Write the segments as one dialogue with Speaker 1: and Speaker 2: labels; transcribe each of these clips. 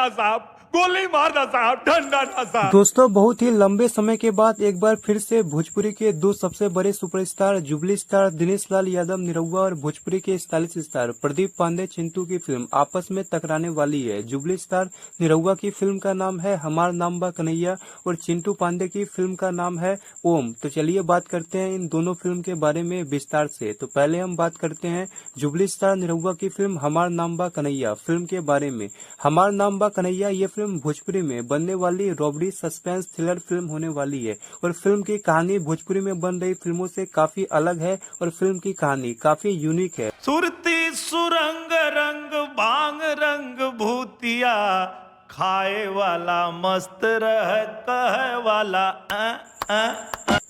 Speaker 1: ना साहब, गोली मारना साहब, डंडा ना साहब।
Speaker 2: दोस्तों, बहुत ही लंबे समय के बाद एक बार फिर से भोजपुरी के दो सबसे बड़े superstar jubilee star Dinesh Lal Yadav Nirahua और भोजपुरी के स्टाइलिश स्टार प्रदीप पांडे चिंटू की फिल्म आपस में टकराने वाली है। जुबली स्टार निरहुआ की फिल्म का नाम है हमार नाम बा कन्हैया और चिंटू पांडे की फिल्म का नाम है ओम। तो चलिए बात करते हैं इन दोनों फिल्म के बारे में विस्तार से। तो पहले हम बात करते हैं जुबली स्टार निरहुआ की फिल्म हमार नाम बा कन्हैया फिल्म के बारे में। हमार नाम बा कन्हैया ये फिल्म भोजपुरी में बनने वाली रॉबरी सस्पेंस थ्रिलर फिल्म होने वाली है और फिल्म की कहानी भोजपुरी में बन रही फिल्मों से काफी अलग है और फिल्म की कहानी काफी यूनिक है।
Speaker 1: सुरती सुरंग रंग भांग रंग भूतिया, खाए वाला मस्त रह कहे वाला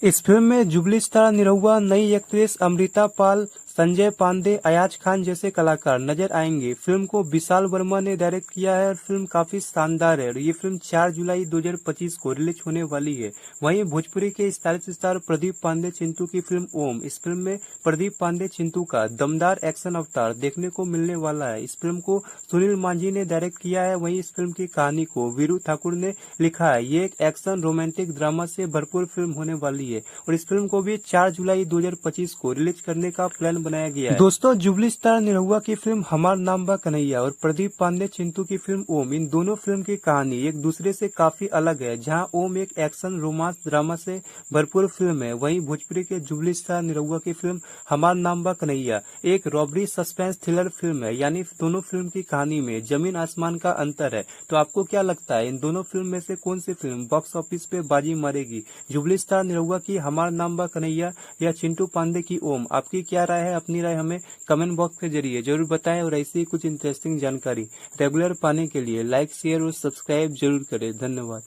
Speaker 2: इस फिल्म में जुबली स्टार निरहुआ, नई एक्ट्रेस अमृता पाल, संजय पांडे, अयाज खान जैसे कलाकार नजर आएंगे। फिल्म को विशाल वर्मा ने डायरेक्ट किया है और फिल्म काफी शानदार है और ये फिल्म 4 जुलाई 2025 को रिलीज होने वाली है। वहीं भोजपुरी के स्टाइलिश स्टार प्रदीप पांडे चिंटू की फिल्म ओम, इस फिल्म में प्रदीप पांडे चिंटू का दमदार एक्शन अवतार देखने को मिलने वाला है। इस फिल्म को सुनील मांझी ने डायरेक्ट किया है। वहीं इस फिल्म की कहानी को वीरू ठाकुर ने लिखा है। ये एक एक्शन रोमांटिक ड्रामा से भरपूर फिल्म होने वाली है और इस फिल्म को भी 4 जुलाई 2025 को रिलीज करने का प्लान बनाया गया है। दोस्तों, जुबली स्टार निरहुआ की फिल्म हमार नाम बा कन्हैया और प्रदीप पांडे चिंटू की फिल्म ओम, इन दोनों फिल्म की कहानी एक दूसरे से काफी अलग है। जहां ओम एक एक्शन रोमांस ड्रामा से भरपूर फिल्म है, वहीं भोजपुरी के जुबली स्टार निरहुआ की फिल्म हमार नाम बा कन्हैया एक रॉबरी सस्पेंस थ्रिलर फिल्म है। यानी दोनों फिल्म की कहानी में जमीन आसमान का अंतर है। तो आपको क्या लगता है इन दोनों फिल्म में से कौन सी फिल्म बॉक्स ऑफिस पे बाजी मारेगी, जुबली स्टार निरहुआ की हमार नाम बा कन्हैया या चिंटू पांडे की ओम? आपकी क्या राय है? अपनी राय हमें कमेंट बॉक्स के जरिए जरूर बताएं और ऐसी ही कुछ इंटरेस्टिंग जानकारी रेगुलर पाने के लिए लाइक शेयर और सब्सक्राइब जरूर करें। धन्यवाद।